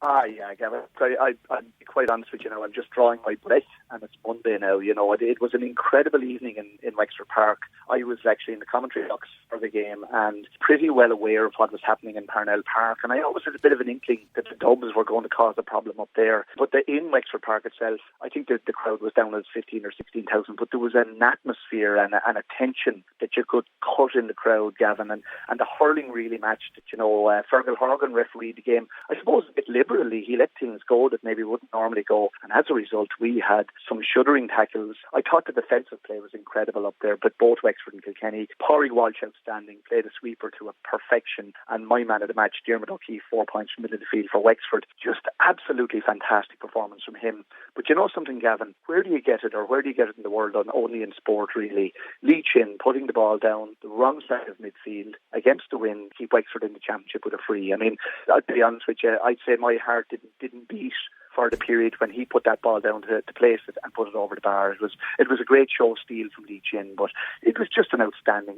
Yeah, Gavin. I'll be quite honest with you now. I'm just drawing my breath, and it's Monday now. It was an incredible evening in Wexford Park. I was actually in the commentary box for the game and pretty well aware of what was happening in Parnell Park. And I always had a bit of an inkling that the Dubs were going to cause a problem up there. But in Wexford Park itself, I think that the crowd was down at 15 or 16,000. But there was an atmosphere and a tension that you could cut in the crowd, Gavin. And the hurling really matched it. Fergal Horgan refereed the game, I suppose, a bit liberally. He let things go that maybe wouldn't normally go, and as a result we had some shuddering tackles. I thought the defensive play was incredible up there, but both Wexford and Kilkenny. Pádraig Walsh outstanding, played a sweeper to a perfection, and my man of the match, Diarmuid O'Keefe, 4 points from middle of the field for Wexford. Just absolutely fantastic performance from him. But you know something, Gavin, where do you get it in the world, only in sport really? Lee Chin putting the ball down the wrong side of midfield against the wind, keep Wexford in the championship with a free. I mean, I'll be honest with you, I'd say my heart didn't beat for the period when he put that ball down to place it and put it over the bar. It was a great show of steel from Lee Chin, but it was just an outstanding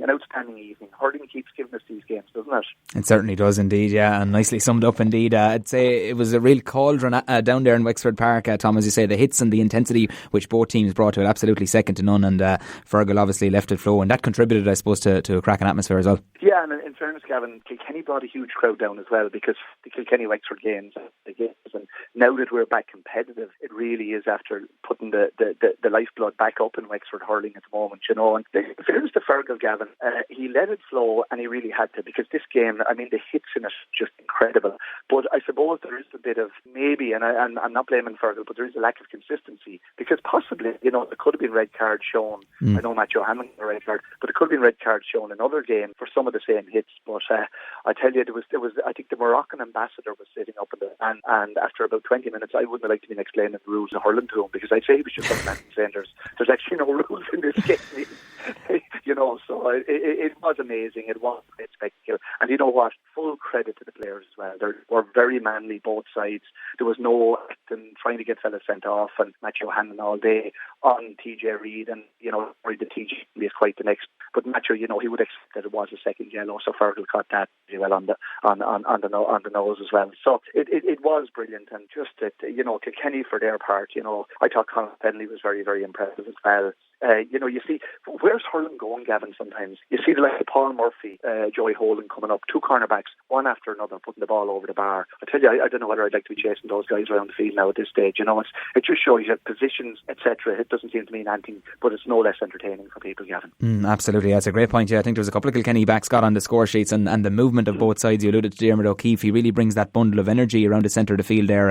evening. Hurling keeps giving us these games, doesn't it? It certainly does indeed, yeah, and nicely summed up indeed. I'd say it was a real cauldron down there in Wexford Park, Tom, as you say, the hits and the intensity which both teams brought to it, absolutely second to none, and Fergal obviously left it flow, and that contributed, I suppose, to a cracking atmosphere as well. Yeah, and in fairness, Gavin, Kilkenny brought a huge crowd down as well, because the Kilkenny-Wexford games, and now that we're back competitive, it really is after putting the lifeblood back up in Wexford hurling at the moment, and in fairness to Fergal, Gavin, he let it flow, and he really had to, because this game, I mean, the hits in it just incredible. But I suppose there is a bit of maybe, and I'm not blaming Fergal, but there is a lack of consistency, because possibly, there could have been red cards shown. I know Matthew Hanlon got a red card, but it could have been red cards shown in other games for some of the same hits. But I tell you, there was I think the Moroccan ambassador was sitting up in the and after about 20 minutes, I wouldn't have liked to be explaining the rules of hurling to him, because I'd say he was just up and saying there's actually no rules in this game. So it was amazing. It was a great spectacle. And you know what? Full credit to the players as well. They were very manly, both sides. There was no acting, trying to get fellas sent off, and Matthew Hanlon all day on TJ Reid, and worried that TJ is quite the next. But Matthew, he would expect that it was a second yellow, so Fergal caught that really well on the nose as well. So it was brilliant, and just that Kilkenny for their part, I thought Conor Penley was very, very impressive as well. You see, where's hurling going, Gavin, sometimes? You see the likes of Paul Murphy, Joey Holden coming up, two cornerbacks, one after another, putting the ball over the bar. I tell you, I don't know whether I'd like to be chasing those guys around the field now at this stage. It just shows you positions, etc. It doesn't seem to mean anything, but it's no less entertaining for people, Gavin. Absolutely, that's a great point. Yeah, I think there was a couple of Kilkenny backs got on the score sheets, and the movement of both sides. You alluded to Diarmuid O'Keefe. He really brings that bundle of energy around the centre of the field there.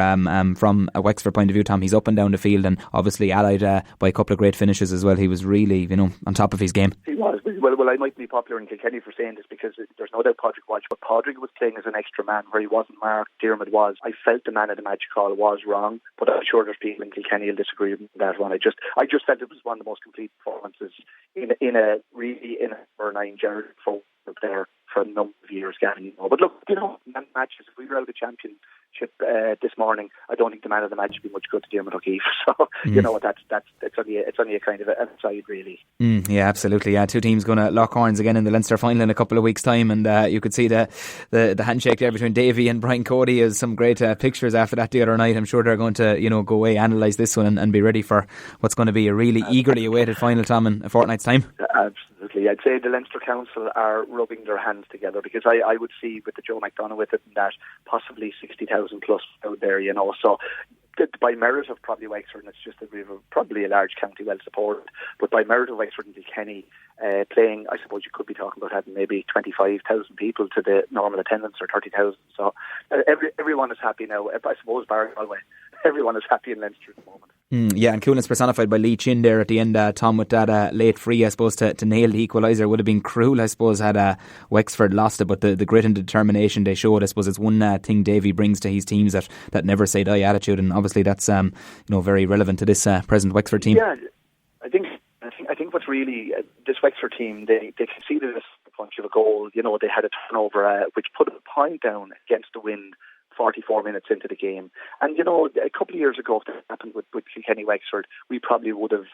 From a Wexford point of view, Tom, he's up and down the field, and obviously allied by a couple of great finishes as well. He was really, on top of his game. He was. Well, I might be popular in Kilkenny for saying this, because there's no doubt Pádraig Walsh, but Pádraig was playing as an extra man where he wasn't marked. Diarmuid was. I felt the man of the match call was wrong, but I'm sure there's people in Kilkenny who'll disagree with that one. I just felt it was one of the most complete performances in a number 9 Gerald Folk there for a number of years, Gavin. But look, man matches, if we were out of championship this morning, I don't think the man of the match would be much good to Diarmuid O'Keefe. So it's only a kind of an aside, really. Yeah, absolutely. Yeah, two teams going to lock horns again in the Leinster final in a couple of weeks' time, and you could see the handshake there between Davy and Brian Cody. Is some great pictures after that the other night. I'm sure they're going to go away, analyse this one, and be ready for what's going to be a really eagerly awaited final, Tom, in a fortnight's time. Absolutely. I'd say the Leinster Council are rubbing their hands together, because I would see with the Joe McDonagh with it, and that possibly 60,000 plus out there, so by merit of probably Wexford, and it's just that we have probably a large county well supported, but by merit of Wexford and Kilkenny playing, I suppose you could be talking about having maybe 25,000 people to the normal attendance, or 30,000. So everyone is happy now. I suppose bar Galway, everyone is happy in Leinster at the moment. Yeah, and coolness personified by Lee Chin there at the end, Tom, with that late free, I suppose, to nail the equaliser. Would have been cruel, I suppose, had Wexford lost it, but the grit and determination they showed, I suppose, is one thing Davy brings to his teams, that never say die attitude, and obviously that's very relevant to this present Wexford team. Yeah, I think what's really this Wexford team, they conceded a punch of a goal. They had a turnover which put a point down against the wind 44 minutes into the game. And, a couple of years ago, if that happened with Kilkenny Wexford, we probably would have,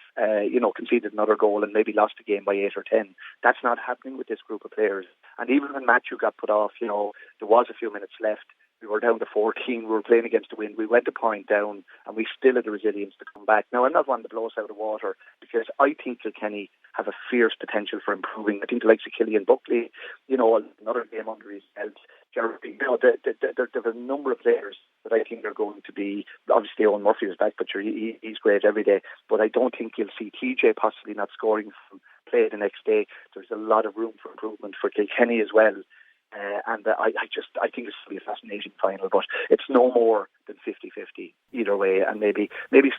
conceded another goal and maybe lost the game by 8 or 10. That's not happening with this group of players. And even when Matthew got put off, there was a few minutes left. We were down to 14. We were playing against the wind. We went a point down, and we still had the resilience to come back. Now, I'm not one to blow us out of the water, because I think Kilkenny have a fierce potential for improving. I think the likes of Killian Buckley, another game under his belt. Jeremy, there's a number of players that I think are going to be, obviously Owen Murphy is back, but he's great every day. But I don't think you'll see TJ possibly not scoring from play the next day. There's a lot of room for improvement for Kilkenny as well. I think it's going to be a fascinating final, but it's no more than 50-50 either way, and maybe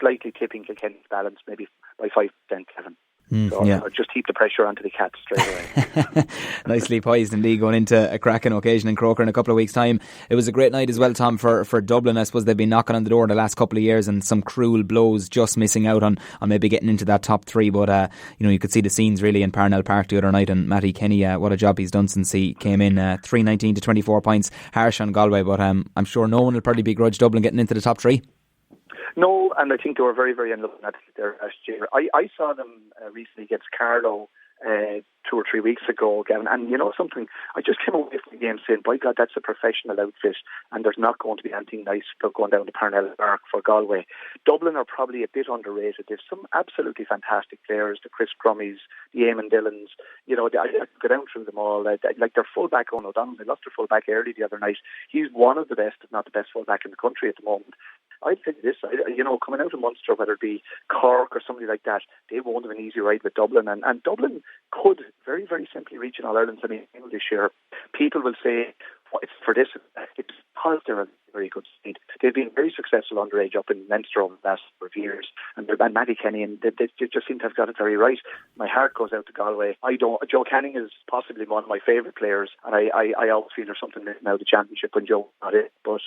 slightly tipping Kilkenny's balance, maybe by 5%, Kevin. I'll just heap the pressure onto the Cats straight away. Nicely poised indeed, going into a cracking occasion in Croker in a couple of weeks' time. It was a great night as well, Tom, for Dublin. I suppose they've been knocking on the door the last couple of years, and some cruel blows, just missing out on maybe getting into that top three. But you could see the scenes really in Parnell Park the other night, and Matty Kenny, what a job he's done since he came in. 319 to 24 points, harsh on Galway, but I'm sure no one will probably begrudge Dublin getting into the top three. No, and I think they were very, very unlucky there last year. I saw them recently against Carlow 2 or 3 weeks ago, Gavin, and you know something, I just came away from the game saying, by God, that's a professional outfit, and there's not going to be anything nice about going down to Parnell Park for Galway. Dublin are probably a bit underrated. They've some absolutely fantastic players, the Chris Crummies, the Eamon Dillons, I could go down through them all. Like their fullback, Owen O'Donnell, they lost their fullback early the other night. He's one of the best, if not the best fullback in the country at the moment. I'd say this, coming out of Munster, whether it be Cork or somebody like that, they won't have an easy ride with Dublin. And Dublin could very, very simply reach an All-Ireland semi-final this year. People will say, it's for this, it's because they're a very good side. They've been very successful underage up in Leinster over the last number of years. And Matty Kenny, and they just seem to have got it very right. My heart goes out to Galway. Joe Canning is possibly one of my favourite players, and I always feel there's something missing out of the championship when Joe's not it. But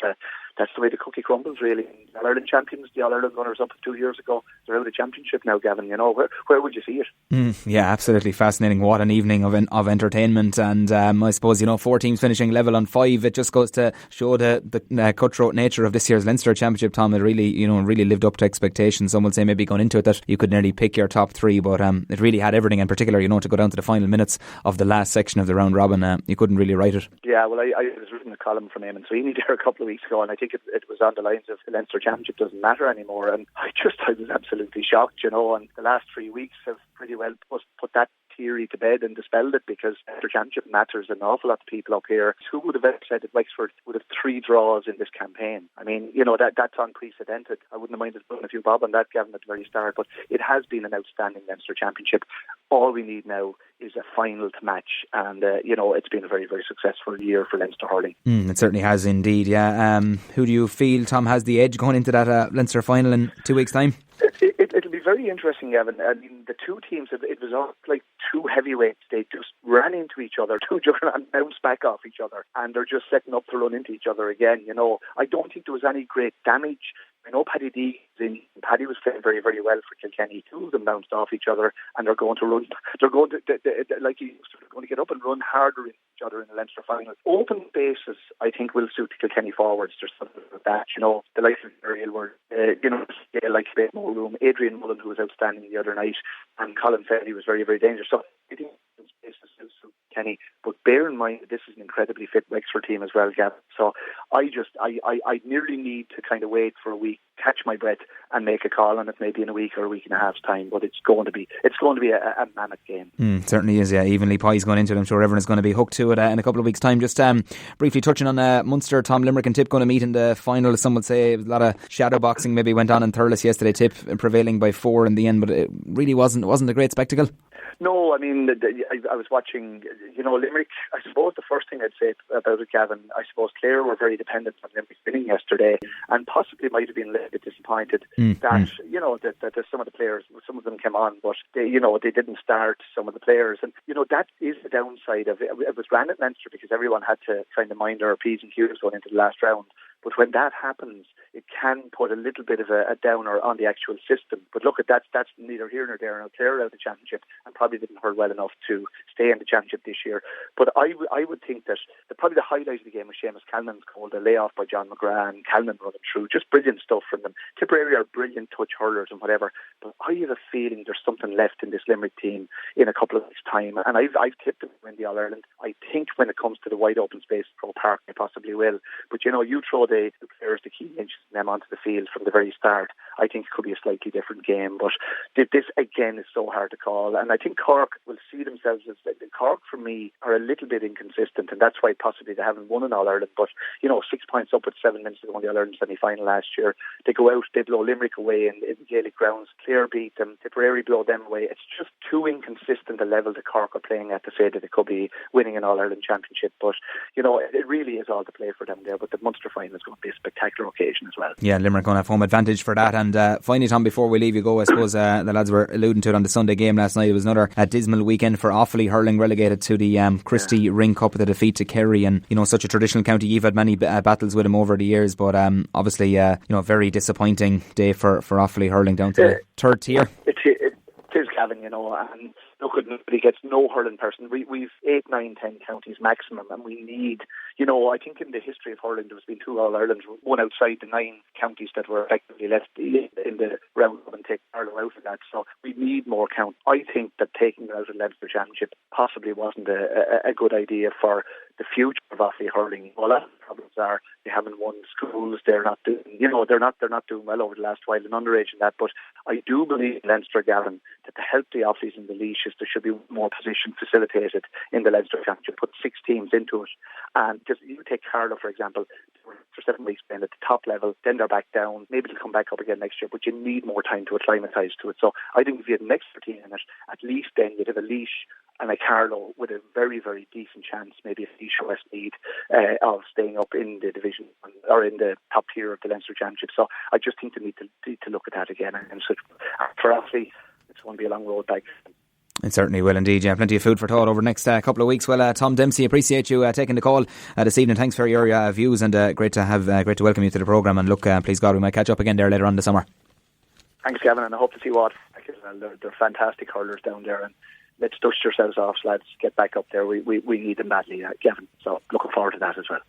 that's the way the cookie crumbles, really. The All-Ireland champions, the All-Ireland runners up 2 years ago, they're out of the championship now, Gavin. Where would you see it? Yeah, absolutely fascinating. What an evening of entertainment. And I suppose, 4 teams finishing level on 5. It just goes to show the cutthroat nature of this year's Leinster Championship, Tom. It really, really lived up to expectations. Some will say maybe going into it that you could nearly pick your top 3, but it really had everything, in particular, to go down to the final minutes of the last section of the round robin. You couldn't really write it. Yeah, well, I was reading a column from Eamon Sweeney there a couple of weeks ago, and I think it was on the lines of the Leinster Championship doesn't matter anymore, and I was absolutely shocked, and the last 3 weeks have pretty well put that theory to bed and dispelled it, because the championship matters an awful lot to people up here. Who would have ever said that Wexford would have 3 draws in this campaign? I mean, that's unprecedented. I wouldn't have minded putting a few bob on that, Gavin, at the very start, but it has been an outstanding Leinster Championship. All we need now is a final to match, and it's been a very, very successful year for Leinster hurling. It certainly has indeed, yeah. Who do you feel, Tom, has the edge going into that Leinster final in 2 weeks' time? It'll be very interesting, Gavin. I mean, the two teams, it was all like 2 heavyweights. They just ran into each other, 2 and bounced back off each other, and they're just setting up to run into each other again. I don't think there was any great damage. I know Paddy D in. Paddy was playing very, very well for Kilkenny. 2 of them bounced off each other, and they're going to run. They're going to get up and run harder in each other in the Leinster final. Open bases, I think, will suit the Kilkenny forwards. There's something like that. The likes of Ariel were, like a bit more room. Adrian Mullen, who was outstanding the other night, and Colin Fennelly was very, very dangerous. So I think spaces will suit Kenny. But bear in mind that this is an incredibly fit Wexford team as well, Gavin. So I nearly need to kind of wait for a week, catch my breath, and make a call on it maybe in a week or a week and a half's time. But it's going to be a mammoth game. Certainly is, yeah. Evenly poised going into it. I'm sure everyone is going to be hooked to it in a couple of weeks' time. Just briefly touching on Munster, Tom, Limerick and Tip going to meet in the final. Some would say a lot of shadow boxing maybe went on in Thurles yesterday. Tip prevailing by 4 in the end, but it really wasn't a great spectacle. No, I mean, I was watching, Limerick. I suppose the first thing I'd say about it, Gavin, I suppose Clare were very dependent on Limerick winning yesterday, and possibly might have been a little bit disappointed that some of the players, some of them came on, but they didn't start, some of the players, and that is the downside of it. It was grand at Leinster because everyone had to kind of mind their P's and Q's going into the last round. But when that happens, it can put a little bit of a downer on the actual system. But look, that's neither here nor there. Now, Clare out of the championship and probably didn't hurl well enough to stay in the championship this year. But I would think that probably the highlight of the game was Seamus Callanan's goal, the layoff by John McGrath and Callanan running through. Just brilliant stuff from them. Tipperary are brilliant touch hurlers and whatever. But I have a feeling there's something left in this Limerick team in a couple of weeks' time. And I've tipped them to win the All-Ireland. I think when it comes to the wide open space at Croke Park, they possibly will. But you throw the players, the key inches, them onto the field from the very start, I think it could be a slightly different game. But this again is so hard to call, and I think Cork will see themselves as Cork for me are a little bit inconsistent, and that's why possibly they haven't won an All-Ireland. But 6 points up with 7 minutes to go in the All-Ireland semi-final last year. They go out, they blow Limerick away in Gaelic grounds. Clare beat them, Tipperary blow them away. It's just too inconsistent a level that Cork are playing at to say that they could be winning an All-Ireland championship. But it really is all to play for them there. But the Munster final is going to be a spectacular occasion as well. Yeah, Limerick going to have home advantage for that. And finally, Tom, before we leave you go, I suppose the lads were alluding to it on the Sunday game last night. It was another dismal weekend for Offaly hurling, relegated to the Christie Ring Cup with a defeat to Kerry. And such a traditional county, you've had many battles with them over the years, but obviously very disappointing day for Offaly hurling down to the third tier. It is, Gavin, and look, nobody gets no hurling person. We've 8, 9, 10 counties maximum, and we need, I think in the history of hurling there's been 2 All-Irelands, one outside the 9 counties that were effectively left in the round and take Ireland out of that. So we need more count. I think that taking them out of the Leinster Championship possibly wasn't a good idea for the future of Offaly hurling. Well, the problems are they haven't won schools. They're not doing, they're not doing well over the last while in underage and that. But I do believe in Leinster, Gavin, that to help the Offaly's and the Laois, there should be more position facilitated in the Leinster Championship. Put 6 teams into it, and just you take Carlow for example. For 7 weeks playing at the top level, then they're back down. Maybe they'll come back up again next year, but you need more time to acclimatise to it. So I think if you had an extra team in it, at least then you'd have a Laois and a Carlow with a very, very decent chance, maybe a Laois or Westmeath, of staying up in the division or in the top tier of the Leinster Championship. So I just think they need to look at that again. And so for Offaly, it's going to be a long road back. It certainly will indeed. Yeah, plenty of food for thought over the next couple of weeks. Well, Tom Dempsey, appreciate you taking the call this evening. Thanks for your views, and great to welcome you to the programme. And look, please God, we might catch up again there later on this summer. Thanks, Gavin, and I hope to see what they're fantastic hurlers down there. And let's dust yourselves off, lads. Get back up there. We need them badly, Gavin. So looking forward to that as well.